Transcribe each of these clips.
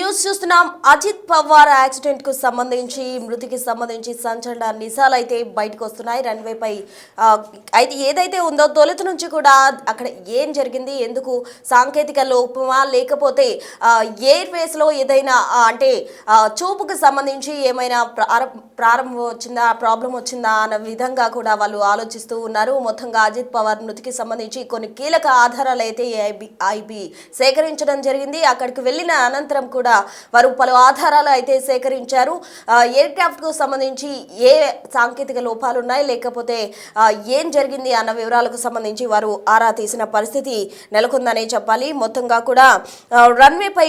News చూస్తున్నాం. Ajit Pawar accident కు సంబంధించి మృతికి సంబంధించి సంచలన నిజాలు అయితే బయటకు వస్తున్నాయి. రన్వేపై అయితే ఏదైతే ఉందో తొలుత నుంచి కూడా అక్కడ ఏం జరిగింది, ఎందుకు సాంకేతిక లోపమా లేకపోతే ఎయిర్ వేస్ లో ఏదైనా అంటే చూపుకు సంబంధించి ఏమైనా ప్రారంభం వచ్చిందా, ప్రాబ్లం వచ్చిందా అన్న విధంగా కూడా వాళ్ళు ఆలోచిస్తూ ఉన్నారు. మొత్తంగా అజిత్ పవార్ మృతికి సంబంధించి కొన్ని కీలక ఆధారాలు అయితే ఐబీ సేకరించడం జరిగింది. అక్కడికి వెళ్ళిన అనంతరం కూడా వారు పలు ఆధారాలు అయితే సేకరించారు. ఎయిర్ క్రాఫ్ట్ కు సంబంధించి ఏ సాంకేతిక లోపాలు ఉన్నాయి, లేకపోతే ఏం జరిగింది అన్న వివరాలకు సంబంధించి వారు ఆరా తీసిన పరిస్థితి నెలకొందనే చెప్పాలి. మొత్తంగా కూడా రన్వే పై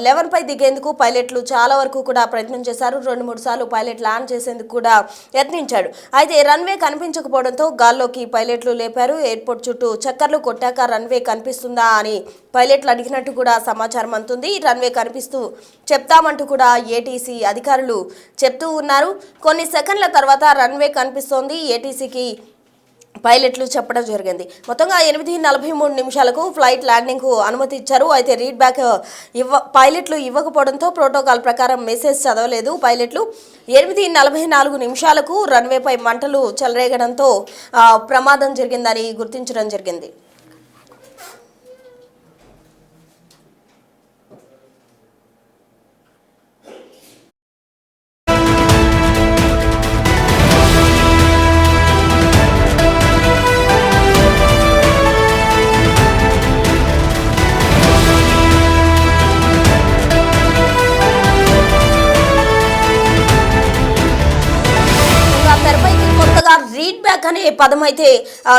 11 పై దిగేందుకు పైలట్లు చాలా వరకు కూడా ప్రయత్నం చేశారు. 2-3 సార్లు పైలట్ ల్యాండ్ చేసేందుకు కూడా యత్నించాడు. అయితే రన్వే కనిపించకపోవడంతో గాల్లోకి పైలట్లు లేపారు. ఎయిర్పోర్ట్ చుట్టూ చక్కర్లు కొట్టాక రన్వే కనిపిస్తుందా అని పైలట్లు అడిగినట్టు కూడా సమాచారం అందుతుంది. రన్వే కనిపిస్తూ చెప్తామంటూ కూడా ఏటీసీ అధికారులు చెప్తూ ఉన్నారు. కొన్ని సెకండ్ల తర్వాత రన్వే కనిపిస్తోంది ఏటీసీకి పైలట్లు చెప్పడం జరిగింది. మొత్తంగా 8:43 ఫ్లైట్ ల్యాండింగ్ కు అనుమతి ఇచ్చారు. అయితే రీడ్ బ్యాక్ పైలట్లు ఇవ్వకపోవడంతో ప్రోటోకాల్ ప్రకారం మెసేజ్ చదవలేదు పైలట్లు. 8:44 రన్వేపై మంటలు చెలరేగడంతో ప్రమాదం జరిగిందని గుర్తించడం జరిగింది. రీడ్ బ్యాక్ అనే పదం అయితే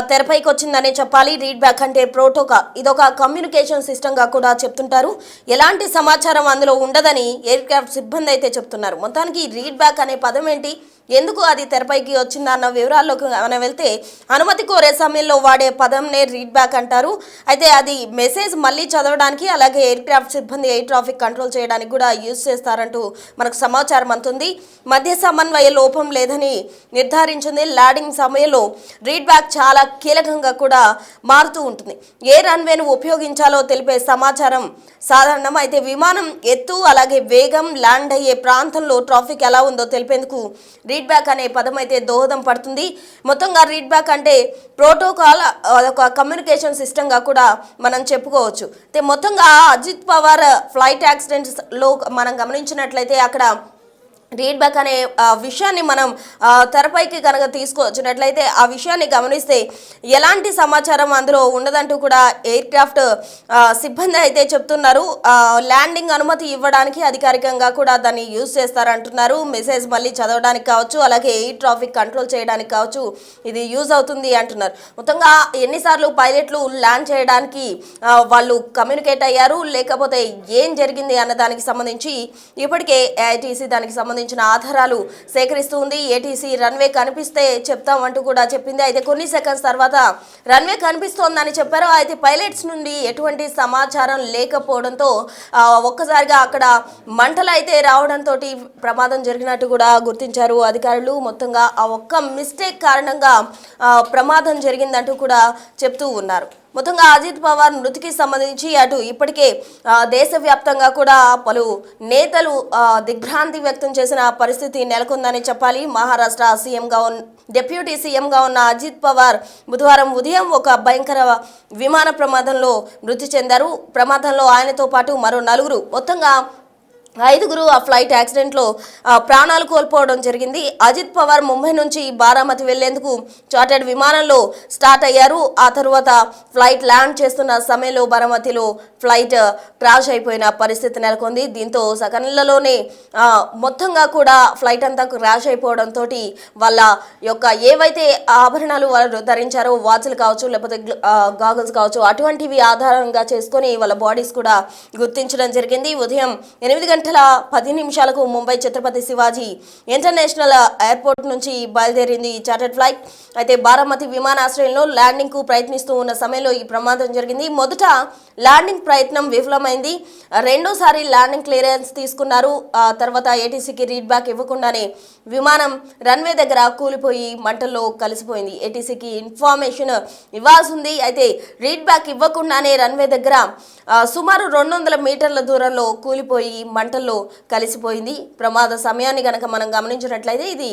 తెరపైకి వచ్చిందనే చెప్పాలి. రీడ్ బ్యాక్ అంటే ప్రోటోకాల్, ఇదొక కమ్యూనికేషన్ సిస్టమ్ గా కూడా చెప్తుంటారు. ఎలాంటి సమాచారం అందులో ఉండదని ఎయిర్ క్రాఫ్ట్ సిబ్బంది అయితే చెప్తున్నారు. మొత్తానికి రీడ్ బ్యాక్ అనే పదం ఏంటి, ఎందుకు అది తెరపైకి వచ్చిందన్న వివరాల్లోకి మనం వెళ్తే అనుమతి కోరే సమయంలో వాడే పదంనే రీడ్ బ్యాక్ అంటారు. అయితే అది మెసేజ్ మళ్ళీ చదవడానికి, అలాగే ఎయిర్ క్రాఫ్ట్ సిబ్బంది ఎయిర్ ట్రాఫిక్ కంట్రోల్ చేయడానికి కూడా యూజ్ చేస్తారంటూ మనకు సమాచారం అందుతుంది. మధ్య సమన్వయ లోపం లేదని నిర్ధారించింది. ల్యాండింగ్ సమయంలో రీడ్ బ్యాక్ చాలా కీలకంగా కూడా మారుతూ ఉంటుంది. ఏ రన్వేను ఉపయోగించాలో తెలిపే సమాచారం సాధారణం. అయితే విమానం ఎత్తు, అలాగే వేగం, ల్యాండ్ అయ్యే ప్రాంతంలో ట్రాఫిక్ ఎలా ఉందో తెలిపేందుకు రీడ్ బ్యాక్ అనే పదం అయితే దోహదం పడుతుంది. మొత్తంగా రీడ్ బ్యాక్ అంటే ప్రోటోకాల్, ఒక కమ్యూనికేషన్ సిస్టమ్ గా కూడా మనం చెప్పుకోవచ్చు. అయితే మొత్తంగా అజిత్ పవార్ ఫ్లైట్ యాక్సిడెంట్స్ లో మనం గమనించినట్లయితే అక్కడ రీడ్ బ్యాక్ అనే విషయాన్ని మనం తెరపైకి కనుక తీసుకొచ్చినట్లయితే ఆ విషయాన్ని గమనిస్తే ఎలాంటి సమాచారం అందులో ఉండదంటూ కూడా ఎయిర్ క్రాఫ్ట్ సిబ్బంది అయితే చెప్తున్నారు. ల్యాండింగ్ అనుమతి ఇవ్వడానికి అధికారికంగా కూడా దాన్ని యూజ్ చేస్తారంటున్నారు. మెసేజ్ మళ్ళీ చదవడానికి కావచ్చు, అలాగే ఎయిర్ ట్రాఫిక్ కంట్రోల్ చేయడానికి కావచ్చు ఇది యూజ్ అవుతుంది అంటున్నారు. మొత్తంగా ఎన్నిసార్లు పైలట్లు ల్యాండ్ చేయడానికి వాళ్ళు కమ్యూనికేట్ అయ్యారు, లేకపోతే ఏం జరిగింది అన్న దానికి సంబంధించి ఇప్పటికే ఏఐటీసీ దానికి సంబంధించిన ఆధారాలు సేకరిస్తూ ఉంది. ఏటీసీ రన్వే కనిపిస్తే చెప్తామంటూ కూడా చెప్పింది. అయితే కొన్ని సెకండ్స్ తర్వాత రన్వే కనిపిస్తోందని చెప్పారు. అయితే పైలట్స్ నుండి ఎటువంటి సమాచారం లేకపోవడంతో ఒక్కసారిగా అక్కడ మంటలు అయితే రావడంతో ప్రమాదం జరిగినట్టు కూడా గుర్తించారు అధికారులు. మొత్తంగా ఆ ఒక్క మిస్టేక్ కారణంగా ప్రమాదం జరిగిందంటూ కూడా చెప్తూ ఉన్నారు. మొత్తంగా అజిత్ పవార్ మృతికి సంబంధించి అటు ఇప్పటికే దేశవ్యాప్తంగా కూడా పలు నేతలు దిగ్భ్రాంతి వ్యక్తం చేసిన పరిస్థితి నెలకొందని చెప్పాలి. మహారాష్ట్ర సీఎంగా డిప్యూటీ సీఎంగా ఉన్న అజిత్ పవార్ బుధవారం ఉదయం ఒక భయంకర విమాన ప్రమాదంలో మృతి చెందారు. ప్రమాదంలో ఆయనతో పాటు మరో 4 మొత్తంగా 5 ఆ ఫ్లైట్ యాక్సిడెంట్లో ప్రాణాలు కోల్పోవడం జరిగింది. అజిత్ పవార్ ముంబై నుంచి బారామతి వెళ్లేందుకు చార్టర్డ్ విమానంలో స్టార్ట్ అయ్యారు. ఆ తరువాత ఫ్లైట్ ల్యాండ్ చేస్తున్న సమయంలో బారామతిలో ఫ్లైట్ క్రాష్ అయిపోయిన పరిస్థితి నెలకొంది. దీంతో సెకండ్లలోనే మొత్తంగా కూడా ఫ్లైట్ అంతా క్రాష్ అయిపోవడంతో వాళ్ళ యొక్క ఏవైతే ఆభరణాలు వాళ్ళు ధరించారో, వాచ్లు కావచ్చు, లేకపోతే గాగుల్స్ కావచ్చు, అటువంటివి ఆధారంగా చేసుకొని వాళ్ళ బాడీస్ కూడా గుర్తించడం జరిగింది. ఉదయం 8 7:10 ముంబై ఛత్రపతి శివాజీ ఇంటర్నేషనల్ ఎయిర్పోర్ట్ నుంచి బయలుదేరింది ఈ చార్టర్డ్ ఫ్లైట్. అయితే బారామతి విమానాశ్రయంలో ల్యాండింగ్ కు ప్రయత్నిస్తూ ఉన్న సమయంలో ఈ ప్రమాదం జరిగింది. మొదట ల్యాండింగ్ ప్రయత్నం విఫలమైంది. రెండోసారి ల్యాండింగ్ క్లియరెన్స్ తీసుకున్నారు. తర్వాత ఏటీసీకి రీడ్ బ్యాక్ ఇవ్వకుండానే విమానం రన్వే దగ్గర కూలిపోయి మంటల్లో కలిసిపోయింది. ఏటీసీకి ఇన్ఫర్మేషన్ ఇవ్వాల్సి ఉంది. అయితే రీడ్ బ్యాక్ ఇవ్వకుండానే రన్వే దగ్గర సుమారు 200 మీటర్ల దూరంలో కూలిపోయి మంటల్లో కలిసిపోయింది. ప్రమాద సమయాన్ని గనక మనం గమనించినట్లయితే ఇది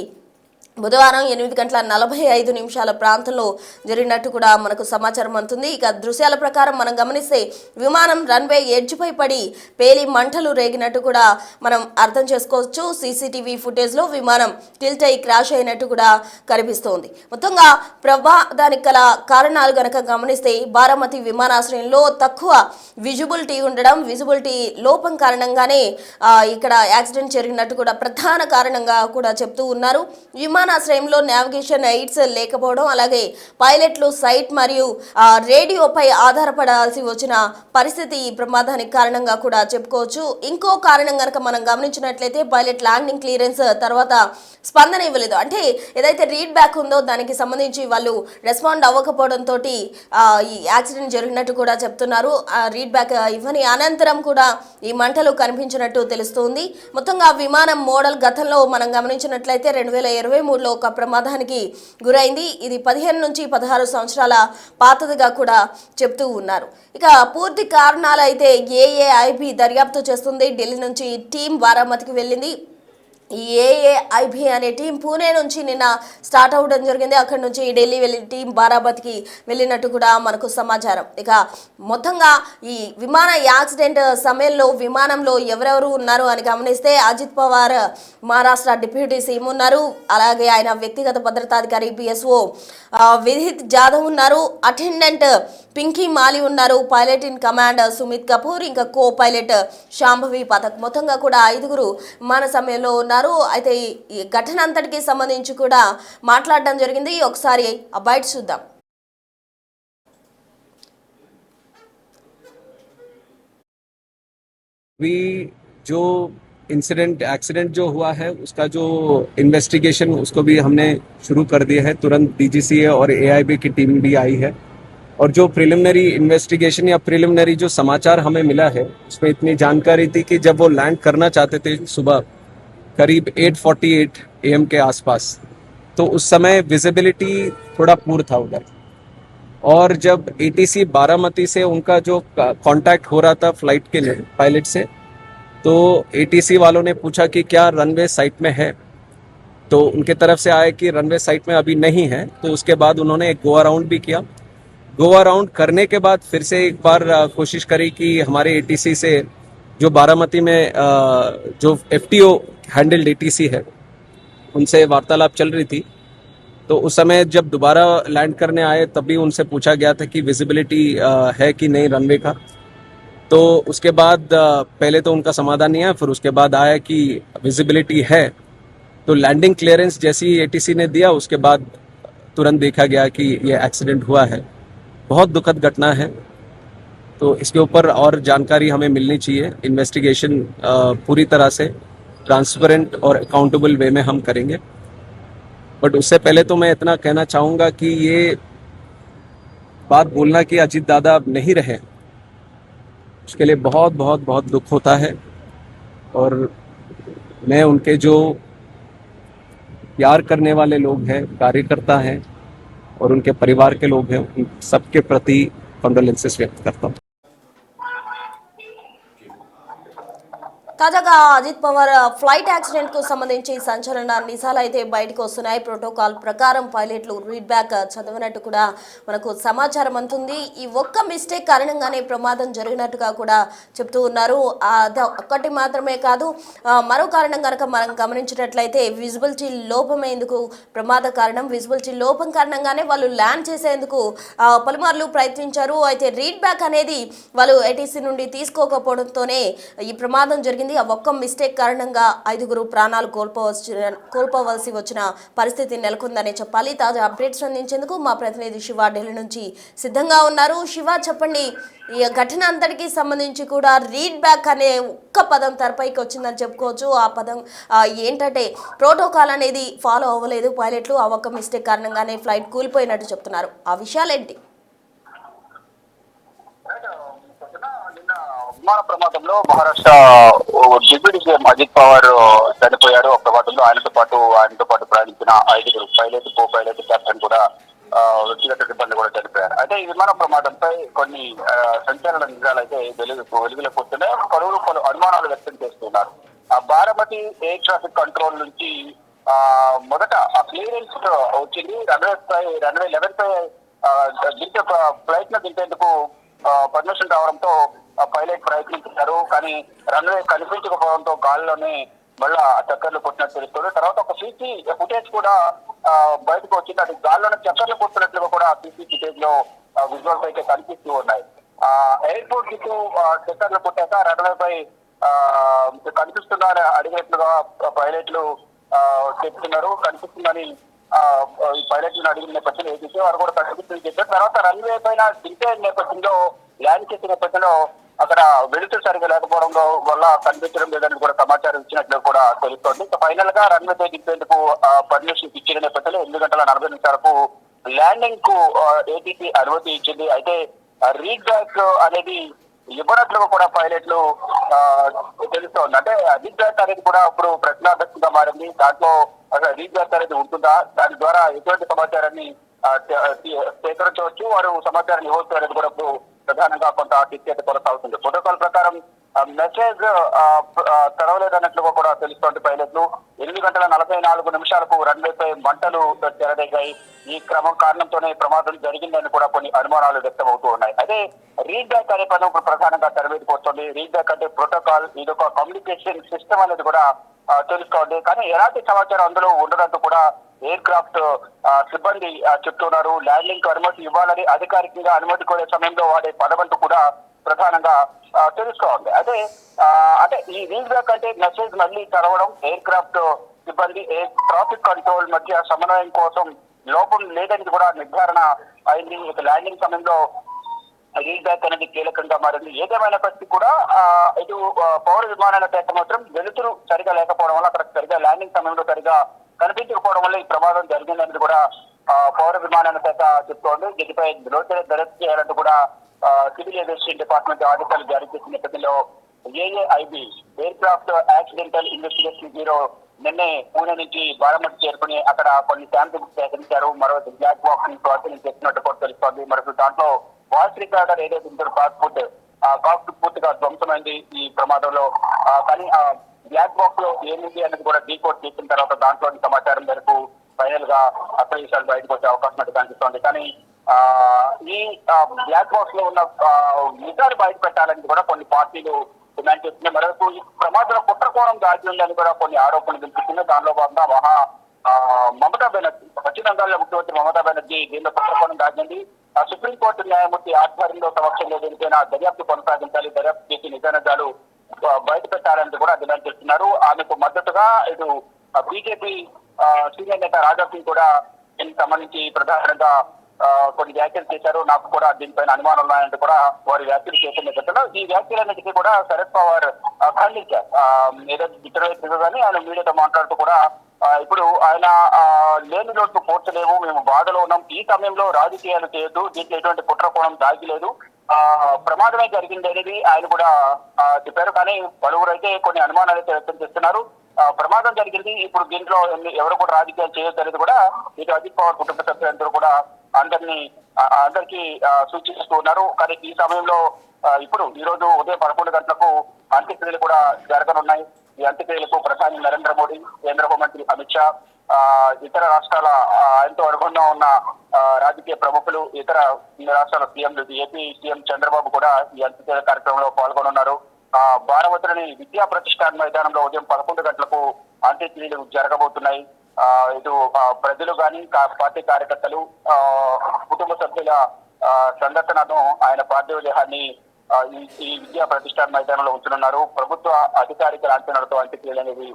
బుధవారం 8:45 ప్రాంతంలో జరిగినట్టు కూడా మనకు సమాచారం అందుతుంది. ఇక దృశ్యాల ప్రకారం మనం గమనిస్తే విమానం రన్వే ఎడ్జ్పై పడి పేలి మంటలు రేగినట్టు కూడా మనం అర్థం చేసుకోవచ్చు. సీసీటీవీ ఫుటేజ్లో విమానం టిల్ట్ అయి క్రాష్ అయినట్టు కూడా కనిపిస్తోంది. మొత్తంగా ప్రమాదానికి గల కారణాలు గనక గమనిస్తే బారామతి విమానాశ్రయంలో తక్కువ విజిబిలిటీ ఉండడం, విజిబిలిటీ లోపం కారణంగానే ఇక్కడ యాక్సిడెంట్ జరిగినట్టు కూడా ప్రధాన కారణంగా కూడా చెప్తూ ఉన్నారు. విమానాశ్రయంలో నావిగేషన్ ఎయిడ్స్ లేకపోవడం, అలాగే పైలట్లు సైట్ మరియు రేడియోపై ఆధారపడాల్సి వచ్చిన పరిస్థితి ఈ ప్రమాదానికి కారణంగా కూడా చెప్పుకోవచ్చు. ఇంకో కారణం కనుక మనం గమనించినట్లయితే పైలట్ ల్యాండింగ్ క్లియరెన్స్ తర్వాత స్పందన ఇవ్వలేదు. అంటే ఏదైతే రీడ్ బ్యాక్ ఉందో దానికి సంబంధించి వాళ్ళు రెస్పాండ్ అవ్వకపోవడంతో ఈ యాక్సిడెంట్ జరిగినట్టు కూడా చెప్తున్నారు. రీడ్ బ్యాక్ ఇవ్వని అనంతరం కూడా ఈ మంటలు కనిపించినట్టు తెలుస్తోంది. మొత్తంగా విమానం మోడల్ గతంలో మనం గమనించినట్లయితే 2023లో ఒక ప్రమాదానికి గురైంది. ఇది 15 నుంచి 16 సంవత్సరాల పాతదిగా కూడా చెప్తూ ఉన్నారు. ఇక పూర్తి కారణాలు అయితే ఏఏఐబి దర్యాప్తు చేస్తుంది. ఢిల్లీ నుంచి టీం బారామతికి వెళ్ళింది. ఈ ఏఏఐబి అనే టీం పూణే నుంచి నిన్న స్టార్ట్ అవ్వడం జరిగింది. అక్కడి నుంచి ఢిల్లీ వెళ్ళి టీం బారామతికి వెళ్ళినట్టు కూడా మనకు సమాచారం. ఇక మొత్తంగా ఈ విమాన యాక్సిడెంట్ సమయంలో విమానంలో ఎవరెవరు ఉన్నారు అని గమనిస్తే అజిత్ పవార్ మహారాష్ట్ర డిప్యూటీ సీఎం ఉన్నారు. అలాగే ఆయన వ్యక్తిగత భద్రతాధికారి పిఎస్ఓ విదిత్ జాదవ్ ఉన్నారు. అటెండెంట్ పింకీ మాలి ఉన్నారు. Pilot in command Sumit Kapoor, ఇంకా కో పైలట్ శాంభవి పథక్, మొత్తంగా కూడా 5గురు విమాన సమయంలో ఉన్నారు. అయితే ఈ ఘటన అంతటికి సంబంధించి కూడా మాట్లాడడం జరిగింది. ఒకసారి ఆ బయట చూద్దాం. जो एक्सीडेंट जो हुआ है उसका जो इन्वेस्टिगेशन उसको भी हमने शुरू कर दिया है. तुरंत डीजीसीए और एआईबी की टीम भी आई है और जो प्रिलिमिनरी इन्वेस्टिगेशन या प्रिलिमिनरी जो समाचार हमें मिला है उसमें इतनी जानकारी थी कि जब वो लैंड करना चाहते थे सुबह करीब 8:48 AM के आसपास, तो उस समय विजिबिलिटी थोड़ा पूर था उधर. और जब एटीसी बारामती से उनका जो कांटेक्ट हो रहा था फ्लाइट के लिए पायलट से, तो एटीसी वालों ने पूछा कि क्या रनवे साइट में है, तो उनके तरफ से आया कि रनवे साइट में अभी नहीं है. तो उसके बाद उन्होंने एक गो अराउंड भी किया. गो अराउंड करने के बाद फिर से एक बार कोशिश करी कि हमारे एटीसी से जो बारामती में जो एफटीओ हैंडल्ड एटीसी है उनसे वार्तालाप चल रही थी. तो उस समय जब दोबारा लैंड करने आए तब भी उनसे पूछा गया था कि विजिबिलिटी है कि नहीं रनवे का. तो उसके बाद पहले तो उनका समाधान नहीं आया, फिर उसके बाद आया कि विजिबिलिटी है. तो लैंडिंग क्लियरेंस जैसी एटीसी ने दिया उसके बाद तुरंत देखा गया कि ये एक्सीडेंट हुआ है. बहुत दुखद घटना है. तो इसके ऊपर और जानकारी हमें मिलनी चाहिए. इन्वेस्टिगेशन पूरी तरह से ट्रांसपेरेंट और अकाउंटेबल वे में हम करेंगे. बट उससे पहले तो मैं इतना कहना चाहूँगा कि ये बात बोलना कि अजीत दादा अब नहीं रहे, उसके लिए बहुत बहुत बहुत दुख होता है. और मैं उनके जो प्यार करने वाले लोग हैं, कार्यकर्ता हैं और उनके परिवार के लोग हैं, उन सबके प्रति कंडोलेंसेस व्यक्त करता हूँ. తాజాగా అజిత్ పవార్ ఫ్లైట్ యాక్సిడెంట్ కు సంబంధించి సంచలన నిజాలు అయితే బయటకు వస్తున్నాయి. ప్రోటోకాల్ ప్రకారం పైలట్లు రీడ్ బ్యాక్ చదవనట్టు కూడా మనకు సమాచారం అందుతుంది. ఈ ఒక్క మిస్టేక్ కారణంగానే ప్రమాదం జరిగినట్టుగా కూడా చెప్తూ ఉన్నారు. ఒక్కటి మాత్రమే కాదు, మరో కారణం కనుక మనం గమనించినట్లయితే విజిబిలిటీ లోపమేందుకు ప్రమాద కారణం. విజిబిలిటీ లోపం కారణంగానే వాళ్ళు ల్యాండ్ చేసేందుకు పలుమార్లు ప్రయత్నించారు. అయితే రీడ్ బ్యాక్ అనేది వాళ్ళు ఏటీసీ నుండి తీసుకోకపోవడంతోనే ఈ ప్రమాదం జరిగింది. జరిగింది. ఆ ఒక్క మిస్టేక్ కారణంగా 5గురు ప్రాణాలు కోల్పోవలసి వచ్చిన పరిస్థితి నెలకొందనే చెప్పాలి. తాజా అప్డేట్స్ అందించేందుకు మా ప్రతినిధి శివ ఢిల్లీ నుంచి సిద్ధంగా ఉన్నారు. శివ, చెప్పండి, ఈ ఘటన అంతటికి సంబంధించి కూడా రీడ్ బ్యాక్ అనే ఒక్క పదం తెరపైకి వచ్చిందని చెప్పుకోవచ్చు. ఆ పదం ఏంటంటే ప్రోటోకాల్ అనేది ఫాలో అవ్వలేదు పైలట్లు. ఆ ఒక్క మిస్టేక్ కారణంగానే ఫ్లైట్ కూలిపోయినట్టు చెప్తున్నారు. ఆ విషయాలేంటి? నిన్న విమాన ప్రమాదంలో మహారాష్ట్ర డిప్యూటీ సీఎం అజిత్ పవార్ చనిపోయారు. ఆ ప్రమాదంలో ఆయనతో పాటు ప్రయాణించిన 5గురు పైలట్, కో పైలట్, కెప్టెన్ కూడా వ్యక్తిగత సిబ్బంది కూడా చనిపోయారు. అయితే ఈ విమాన ప్రమాదంపై కొన్ని సంచలన నిజాలు అయితే వెలుగులోకి వస్తున్నాయి. పలు అనుమానాలు వ్యక్తం చేస్తున్నారు. బారామతి ఎయిర్ ట్రాఫిక్ కంట్రోల్ నుంచి మొదట క్లియరెన్స్ వచ్చింది. రన్వే 11 పై ఫ్లైట్ ను దింపేందుకు పర్మిషన్ రావడంతో పైలట్ ప్రయత్నించారు. కానీ రన్వే కనిపించకపోవడంతో గాల్లోనే మళ్ళా చక్కర్లు కొట్టినట్టు తెలుస్తుంది. తర్వాత ఒక సీసీ ఫుటేజ్ కూడా బయటకు వచ్చింది. అది గాల్లోనే చక్కర్లు కొట్టినట్లుగా కూడా సీసీ ఫుటేజ్ లో విజువల్స్ అయితే కనిపిస్తూ ఉన్నాయి. ఎయిర్పోర్ట్ దిక్కు చక్కర్లు కొట్టాక రన్వే పై కనిపిస్తుందా అని అడిగినట్లుగా పైలట్లు చెప్తున్నారు. కనిపిస్తుందని పైలట్లను అడిగిన నేపథ్యంలో ఏదైతే వారు కూడా కనిపిస్తుంది చెప్పారు. తర్వాత రన్వే పైన దింపే నేపథ్యంలో ల్యాండ్ చేసే నేపథ్యంలో అక్కడ వెలుతురు సరిగా లేకపోవడం వల్ల కనిపించడం లేదని కూడా సమాచారం ఇచ్చినట్లు కూడా తెలుస్తోంది. ఫైనల్ గా రన్వే పై దింపేందుకు పర్మిషన్ ఇచ్చిన నేపథ్యంలో 8:40 ల్యాండింగ్ కు ఏటీసీ అనుమతి ఇచ్చింది. అయితే రీడ్ బ్యాక్ అనేది ఇవ్వనట్లుగా కూడా పైలట్లు తెలుస్తోంది. అంటే రీడ్ బ్యాక్ అనేది కూడా ఇప్పుడు ప్రశ్నార్థకంగా మారింది. దాంట్లో రీడ్ బ్యాక్ అనేది ఉంటుందా, దాని ద్వారా ఎటువంటి సమాచారాన్ని సేకరించవచ్చు, వారు సమాచారాన్ని ఇవ్వచ్చు అనేది కూడా ఇప్పుడు ప్రధానంగా కొంత చర్చ కొనసాగుతుంది. ప్రోటోకాల్ ప్రకారం మెసేజ్ తెరవలేదన్నట్లుగా కూడా తెలుస్తోంది. పైలట్లు 8:44 రన్వేపై మంటలు చెలరేగాయి. ఈ కారణంతోనే ప్రమాదం జరిగిందని కూడా కొన్ని అనుమానాలు వ్యక్తమవుతూ ఉన్నాయి. అదే రీడ్ బ్యాక్ అనే పదం ఇప్పుడు ప్రధానంగా తెరవేదికి వస్తుంది. రీడ్ బ్యాక్ అంటే ప్రోటోకాల్, ఇదొక కమ్యూనికేషన్ సిస్టమ్ అనేది కూడా తెలుస్తోంది. కానీ ఎలాంటి సమాచారం అందులో ఉండదంటూ కూడా ఎయిర్ క్రాఫ్ట్ సిబ్బంది చెప్తున్నారు. ల్యాండింగ్ కు అనుమతి ఇవ్వాలని అధికారికంగా అనుమతి కోరే సమయంలో వాడే పదవంటూ కూడా ప్రధానంగా తెలుస్తోంది. అంటే ఈ రీడ్ బ్యాక్ అంటే మెసేజ్ మళ్ళీ చదవడం, ఎయిర్ క్రాఫ్ట్ సిబ్బంది ఎయిర్ ట్రాఫిక్ కంట్రోల్ మధ్య సమన్వయం కోసం లోపం లేదని కూడా నిర్ధారణ అయింది. ఇక ల్యాండింగ్ సమయంలో రీడ్ బ్యాక్ అనేది కీలకంగా మారింది. ఏదేమైనప్పటికీ కూడా ఇటు పౌర విమానాల శాఖ మాత్రం వెలుతురు సరిగా లేకపోవడం వల్ల అక్కడ సరిగా ల్యాండింగ్ సమయంలో సరిగా కనిపించకపోవడం వల్ల ఈ ప్రమాదం జరిగిందని కూడా పౌర విమానాల శాఖ చెప్తోంది. దీనిపై లోతైన దర్యాప్తు చేయాలంటూ కూడా సివిల్ ఏవియేషన్ డిపార్ట్మెంట్ ఆదేశాలు జారీ చేసిన నేపథ్యంలో AAIB air craft accidental investigation bureau నిన్నే పూణే నుంచి బారామతి చేరుకుని అక్కడ కొన్ని శాంపిల్స్ సేకరించారు. మరొక బ్లాక్ బాక్స్ ని స్వాధీనం చేసినట్టు కూడా తెలుస్తోంది. మరొక దాంట్లో వాయిస్ రికార్డర్ ఏదైతే ఉందో కాక్పిట్ పూర్తిగా ధ్వంసమైంది ఈ ప్రమాదంలో. కానీ ఆ బ్లాక్ బాక్స్ లో ఏమిటి అనేది కూడా డీకోడ్ చేసిన తర్వాత దాంట్లోని సమాచారం మేరకు ఫైనల్ గా అసలు విషయాలు బయటకు వచ్చే అవకాశం అయితే కనిపిస్తోంది. కానీ ఈ బ్లాక్ బాక్స్ లో ఉన్న నిజాలు బయట పెట్టాలని కూడా కొన్ని పార్టీలు డిమాండ్ చేస్తున్నాయి. మరొక ఈ ప్రమాదంలో కుట్రకోణం దాగి ఉందని కూడా కొన్ని ఆరోపణలు వినిపిస్తున్నాయి. దానిలో భాగంగా మమతా బెనర్జీ, పశ్చిమ బెంగాల్లో ముఖ్యమంత్రి మమతా బెనర్జీ దీనిలో కుట్రకోణం దాగింది. సుప్రీంకోర్టు న్యాయమూర్తి ఆధ్వర్యంలో సమక్షంలో దీనిపైన దర్యాప్తు కొనసాగించాలి, దర్యాప్తు చేసి నిజానిజాలు బయట పెట్టాలని కూడా డిమాండ్ చేస్తున్నారు. ఆమెకు మద్దతుగా ఇటు బీజేపీ సీనియర్ నేత రాజా సింగ్ కూడా దీనికి సంబంధించి ప్రధానంగా కొన్ని వ్యాఖ్యలు చేశారు. నాకు కూడా దీనిపైన అనుమానం ఉన్నాయంటూ కూడా వారి వ్యాఖ్యలు చేసిన నేపథ్యంలో ఈ వ్యాఖ్యలన్నిటికీ కూడా శరద్ పవార్ ఖండించారు. ఏదైతే మిత్రులు కానీ ఆయన మీడియాతో మాట్లాడుతూ కూడా ఇప్పుడు ఆయన లేని లోటు పోర్చలేము, మేము బాధలో ఉన్నాం, ఈ సమయంలో రాజకీయాలు చేయొద్దు, దీంట్లో ఎటువంటి కుట్రకోణం దాగిలేదు, ప్రమాదమే జరిగింది అనేది ఆయన కూడా చెప్పారు. కానీ పలువురు అయితే కొన్ని అనుమానాలు అయితే వ్యక్తం చేస్తున్నారు. ప్రమాదం జరిగింది, ఇప్పుడు దీంట్లో ఎవరు కూడా రాజకీయాలు చేయొద్దు అనేది కూడా ఇటు అజిత్ పవార్ కుటుంబ సభ్యులందరూ కూడా అందరికీ సూచిస్తూ ఉన్నారు. కానీ ఈ సమయంలో ఇప్పుడు ఈ రోజు ఉదయం 11 గంటలకు అంత్యక్రియలు కూడా జరగనున్నాయి. ఈ అంత్యక్రియలకు ప్రధాని నరేంద్ర మోడీ, కేంద్ర హోంమంత్రి అమిత్ షా, ఇతర రాష్ట్రాల ఆయనతో అనుబంధం ఉన్న రాజకీయ ప్రముఖులు, ఇతర రాష్ట్రాల సీఎంలు, ఏపీ సీఎం చంద్రబాబు కూడా ఈ అంత్యక్రియ కార్యక్రమంలో పాల్గొనున్నారు. బారామతిలోని విద్యా ప్రతిష్టాన్ మైదానంలో ఉదయం 11 గంటలకు అంత్యక్రియలు జరగబోతున్నాయి. ఇటు ప్రజలు కానీ పార్టీ కార్యకర్తలు కుటుంబ సభ్యుల సందర్శనను ఆయన పార్థివ దేహాన్ని ఈ విద్యా ప్రతిష్టాన మైదానంలో ఉంచనున్నారు. ప్రభుత్వ అధికారిక లాంఛనాలతో అంత్యక్రియలు అనేవి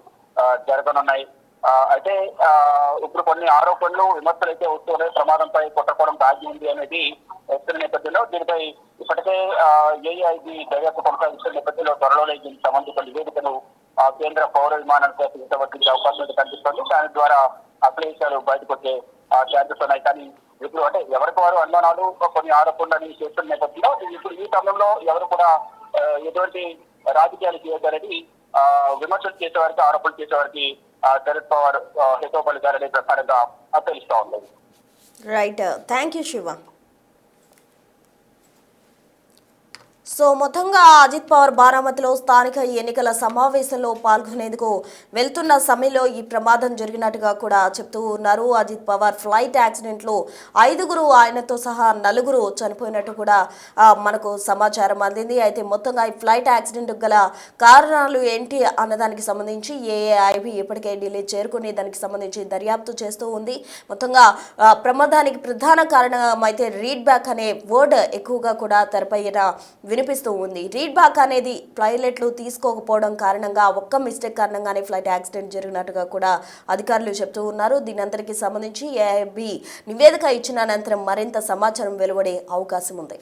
జరగనున్నాయి. అయితే ఇప్పుడు కొన్ని ఆరోపణలు విమర్శలు అయితే వస్తున్నాయి. ప్రమాదంపై కొట్టకోవడం దాగి ఉంది అనేది వస్తున్న నేపథ్యంలో దీనిపై ఇప్పటికే ఏఐబి దర్యాప్తు కొనసాగిస్తున్న నేపథ్యంలో త్వరలోనే దీనికి సంబంధించిన నివేదికను కేంద్ర పౌర విమానాల శాఖ ఇంతవరకు అవకాశం అయితే కనిపిస్తుంది. దాని ద్వారా అసలు విషయాలు బయటకు వచ్చే ఛాన్సెస్ ఉన్నాయి. కానీ ఇప్పుడు అంటే ఎవరికి వారు అనుమానాలు కొన్ని ఆరోపణలు చేస్తున్న నేపథ్యంలో ఇప్పుడు ఈ సమయంలో ఎవరు కూడా ఎటువంటి రాజకీయాలు చేయొద్దనేది విమర్శలు చేసేవారికి, ఆరోపణలు చేసేవారికి శరద్ పవార్ హితవు పలికారనే ప్రకారంగా తెలుస్తా ఉంది. Right, thank you Shiva. So మొత్తంగా అజిత్ పవార్ బారామతిలో స్థానిక ఎన్నికల సమావేశంలో పాల్గొనేందుకు వెళ్తున్న సమయంలో ఈ ప్రమాదం జరిగినట్టుగా కూడా చెప్తూ ఉన్నారు. అజిత్ పవార్ ఫ్లైట్ యాక్సిడెంట్లో 5గురు ఆయనతో సహా 4గురు చనిపోయినట్టు కూడా మనకు సమాచారం అందింది. అయితే మొత్తంగా ఈ ఫ్లైట్ యాక్సిడెంట్ గల కారణాలు ఏంటి అన్నదానికి సంబంధించి ఏఐబి ఇప్పటికే ఢిల్లీ చేరుకుని దానికి సంబంధించి దర్యాప్తు చేస్తూ ఉంది. మొత్తంగా ప్రమాదానికి ప్రధాన కారణం అయితే రీడ్ బ్యాక్ అనే వర్డ్ ఎక్కువగా కూడా తెరపైన వినిపిస్తూ ఉంది. రీడ్ బ్యాక్ అనేది పైలట్లు తీసుకోకపోవడం కారణంగా ఒక్క మిస్టేక్ కారణంగానే ఫ్లైట్ యాక్సిడెంట్ జరిగినట్టుగా కూడా అధికారులు చెప్తూ ఉన్నారు. దీని అంతటికి సంబంధించి ఏఐబి నివేదిక ఇచ్చిన అనంతరం మరింత సమాచారం వెలువడే అవకాశం ఉంది.